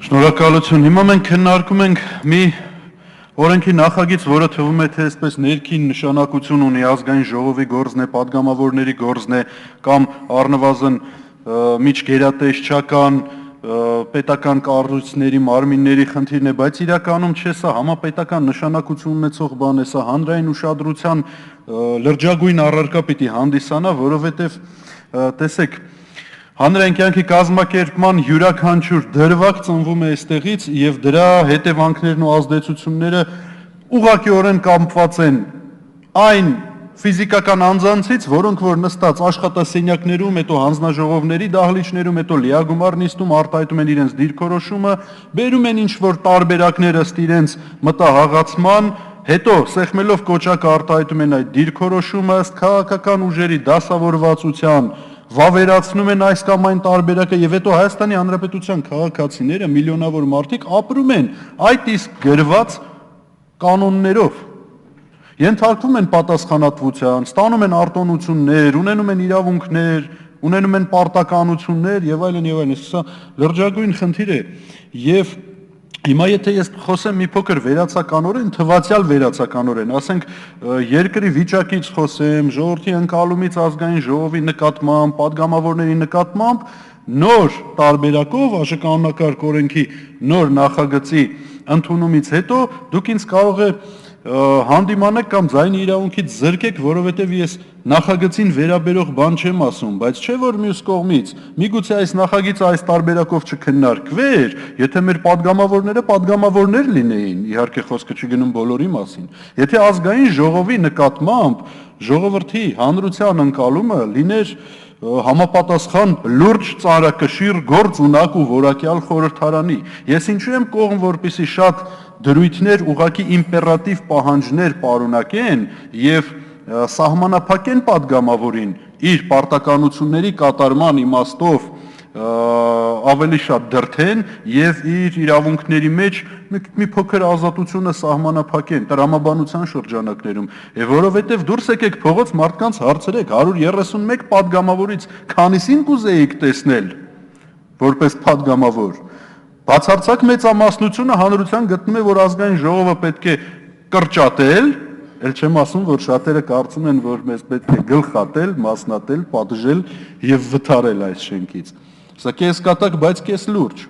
Շնորհակալություն։ Հիմա մենք քննարկում ենք մի օրենքի նախագիծ, որը թվում է թե այսպես ներքին նշանակություն ունի, ազգային ժողովի գործն է, падգամավորների գործն է կամ առնվազն միջգերատեսչական պետական կառույցների մարմինների խնդիրն է, բայց իրականում չէ, սա համապետական նշանակություն ունեցող բան է, սա հանրային ուշադրության լրջագույն առարկա պիտի հանդիսանա, որովհետև տեսեք, հանրային կյանքի կազմակերպման յուրաքանչյուր դրվագ ծնվում է այստեղից եւ դրա հետևանքներն ու ազդեցությունները ուղղակիորեն կապված են այն ֆիզիկական անձանցից, որոնք որ նստած աշխատասենյակներում, հետո հանձնաժողովների դահլիճներում, հետո լիագումար նիստում արտահայտում են իրենց դիրքորոշումը, բերում են ինչ-որ տարբերակներ ըստ իրենց մտահաղացման, հետո սեղմելով կոճակը արտահայտում են այդ դիրքորոշումը ըստ քաղաքական ուժերի դասավորվածության, վավերացնում են այս կամ այն տարբերակը եւ հետո Հայաստանի Հանրապետության քաղաքացիները, միլիոնավոր մարդիկ ապրում են այդ իսկ գրված կանոններով, ենթարկվում են պատասխանատվության, ստանում են արտոնություններ, ունենում են իրավունքներ, ունենում են պարտականություններ եւ այլն եւ այլն, սա լրջագույն խնդիր է եւ Հիմա եթե ես խոսեմ մի փոքր վերացականորեն, թվացյալ վերացականորեն, ասենք երկրի վիճակից խոսեմ, ժողովրդի ընկալումից ազգային ժողովի նկատմամբ, падգամավորների նկատմամբ, նոր տարբերակով ԱԺ օրենքի նոր նախագծի ընդունումից հետո դուք ինձ կարող է հանդիմանեք կամ ձայնի իրավունքից զրկեք, որովհետև ես նախագծին վերաբերող բան չեմ ասում, բայց չէ որ մյուս կողմից, միգուցե այս նախագիծը այս տարբերակով չքննարկվեր, եթե մեր падգամավորները падգամավորներ լինեին, իհարկե խոսքը չգնում բոլորի մասին, եթե ազգային ժողովի նկատմամբ ժողովրդի հանրության ընկալումը լիներ համապատասխան լուրջ ծանրակշիռ գործ ունակ ու որակյալ խորհրդարանի։ Ես ինչու եմ կողմ, որպեսզի շատ դրույթներ ուղղակի իմպերատիվ պահանջներ պարունակեն եւ սահմանափակեն падգամավորին իր պարտականությունների կատարման իմաստով ավելի շատ դրթեն եւ իր իրավունքների մեջ մի փոքր ազատությունը սահմանափակեն տրամաբանության շրջանակներում եւ որովհետեւ դուրս եկեք փողոց մարդկանց հարցրեք 131 падգամավորից քանիսին կուզեիք տեսնել որպես падգամավոր բացարձակ մեծամասնությունը հանրության գտնում է որ ազգային ժողովը պետք է կրճատել Էլ չեմ ասում, որ շատերը կարծում են, որ մեզ պետք է գլխատել, մասնատել, պատժել եւ վթարել այս շենքից։ Սա կեսկատակ, բայց կես լուրջ։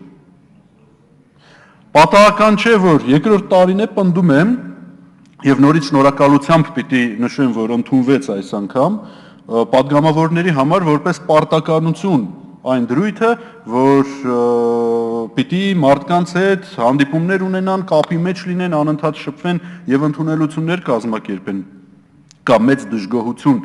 Պատահական չէ, որ երկրորդ տարին է պնդում եմ եւ նորից շնորհակալությամբ պիտի նշեմ, որ ընդունվեց այս անգամ падգամավորների համար որպես պարտականություն այն դրույթը, որ պիտի մարդկանց հետ հանդիպումներ ունենան, կապի մեջ լինեն, անընդհատ շփվեն եւ ընդունելություններ կազմակերպեն։ Կա մեծ դժգոհություն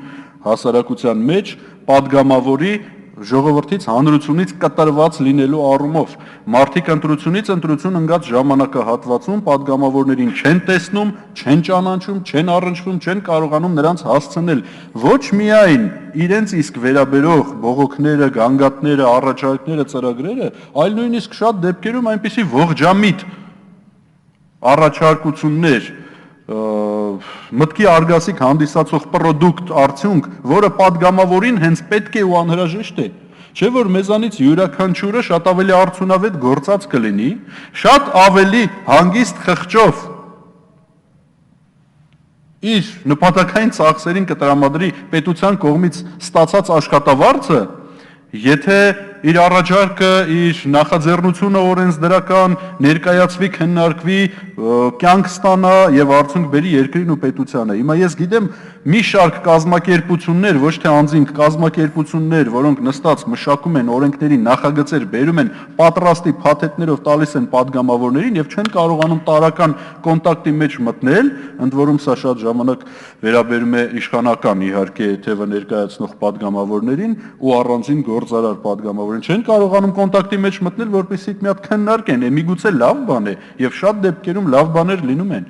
հասարակության մեջ падգամավորի ժողովրդից հանրությունից կտրված լինելու առումով մարդիկ ընտրությունից ընտրություն ընկած ժամանակահատվածում падգամավորներին չեն տեսնում, չեն ճանաչում, չեն առնչվում, չեն կարողանում նրանց հասցնել ոչ միայն իրենց իսկ վերաբերող բողոքները, գանգատները, առաջարկները, ծրագրերը, այլ նույնիսկ շատ դեպքերում այնպիսի ողջամիտ առաջարկություններ մտքի արգասիկ հանդիսացող պրոդուկտ արդյունք, որը падգամավորին հենց պետք է ու անհրաժեշտ է, չէ որ մեզանից յուրաքանչյուրը շատ ավելի արդյունավետ գործած կլինի, շատ ավելի հանգիստ խղճով իր նպատակային ծախսերին կտրամադրի պետության կողմից ստացած աշխատավարձը, եթե իր առաջարկը, իր նախաձեռնությունը օրենսդրական ներկայացվի, քննարկվի, կյանք ստանա եւ արդյունք բերի երկրին ու պետությանը։ Հիմա ես գիտեմ մի շարք կազմակերպություններ, ոչ թե անձինք կազմակերպություններ, որոնք նստած մշակում են օրենքների նախագծեր, բերում են պատրաստի փաթեթներով տալիս են падգամավորներին եւ չեն կարողանում տարական կոնտակտի մեջ մտնել, ընդ որում սա շատ ժամանակ վերաբերում է իշխանական իհարկե թեւը ներկայացնող падգամավորներին ու առանձին գործարար падգամավորներին չեն կարողանում կոնտակտի մեջ մտնել, որպեսզի մի հատ քննարկեն, միգուցե լավ բան է եւ շատ դեպքերում լավ բաներ լինում են։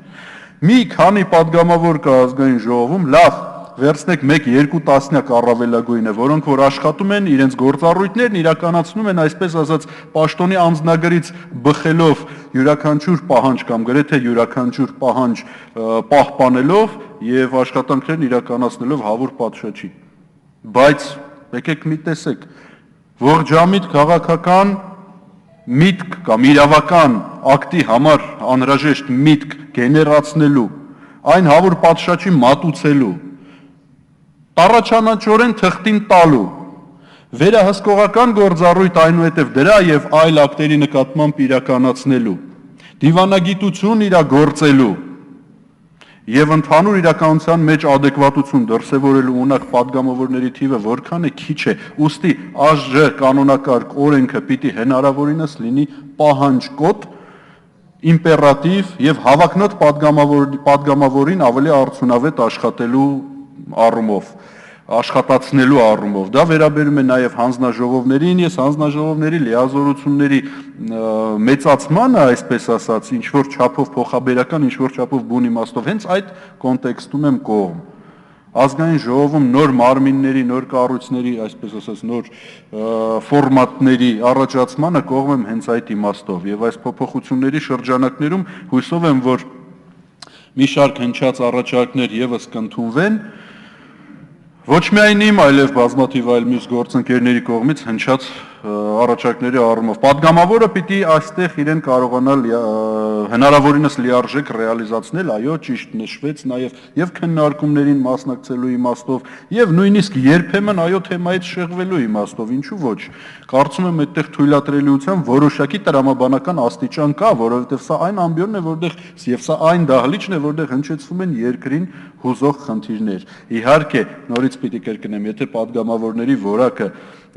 Մի քանի падգամավոր կա ազգային ժողովում, լավ, վերցնեք 1-2 տասնյակ առավելագույնը, որոնք որ աշխատում են, իրենց գործառույթներն իրականացնում են, այսպես ասած, պաշտոնի անձնագրից բխելով յուրաքանչյուր պահանջ կամ գրեթե յուրաքանչյուր պահանջ պահպանելով եւ աշխատանքներն իրականացնելով հավուր պատշաճի։ Բայց եկեք մի տեսեք, ողջամիտ քաղաքական միտք կամ իրավական ակտի համար անհրաժեշտ միտք գեներացնելու, այն հավուր պատշաճի մատուցելու, տառաչանաչորեն թղթին տալու, վերահսկողական գործառույթ այնուհետև դրա եւ այլ ակտերի նկատմամբ իրականացնելու, դիվանագիտություն իրագործելու եւ ընդհանուր իրականության մեջ ադեկվատություն դրսեւորելու ունակ падգամավորների թիվը որքան է քիչ է, ուստի ԱԺ կանոնակարգ օրենքը պիտի հնարավորինս լինի պահանջկոտ, իմպերատիվ եւ հավակնոտ падգամավորին ավելի արդյունավետ աշխատելու առումով, աշխատացնելու առումով։ Դա վերաբերում է նաև հանձնաժողովներին, ես հանձնաժողովների լիազորությունների մեծացմանը, այսպես ասած, ինչ որ չափով փոխաբերական, ինչ որ չափով բուն իմաստով, հենց այդ կոնտեքստում եմ կողմ։ Ազգային ժողովում նոր մարմինների, նոր կառույցների, այսպես ասած, նոր ֆորմատների առաջացմանը կողմ եմ հենց այդ իմաստով, եւ այս փոփոխությունների շրջանակներում հույսով եմ, որ մի շարք հնչած առաջարկներ եւս կընդունվեն, ոչ միայն իմ, այլև բազմաթիվ այլ մյուս գործընկերների կողմից հնչած առաջարկների առումով։ Պատգամավորը պիտի այստեղ իրեն կարողանալ հնարավորինս լիարժեք ռեալիզացնել, այո, ճիշտ նշվեց նաև եւ քննարկումներին մասնակցելու իմաստով եւ նույնիսկ երբեմն այո թեմայից շեղվելու իմաստով, ինչու ոչ։ Կարծում եմ այդտեղ թույլատրելիության որոշակի տրամաբանական աստիճան կա, որովհետեւ սա այն ամբիոնն է, որտեղ եւ սա այն դահլիճն է, որտեղ հնչեցվում են երկրին հուզող խնդիրներ։ Իհարկե, նորից պիտի կրկնեմ, եթե падգամավորների որակը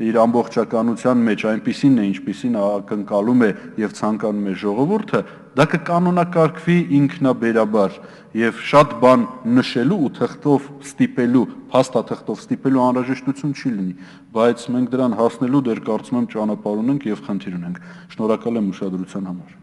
իր ամբողջականության մեջ այնպիսին է, ինչպիսին ակնկալում է եւ ցանկանում է ժողովուրդը, դա կկանոնակարգվի ինքնաբերաբար եւ շատ բան նշելու ու թղթով ստիպելու, փաստաթղթով ստիպելու անհրաժեշտություն չի լինի, բայց մենք դրան հասնելու դեռ կարծում եմ ճանապարհ ունենք եւ խնդիր ունենք։ Շնորհակալ եմ ուշադրության համար։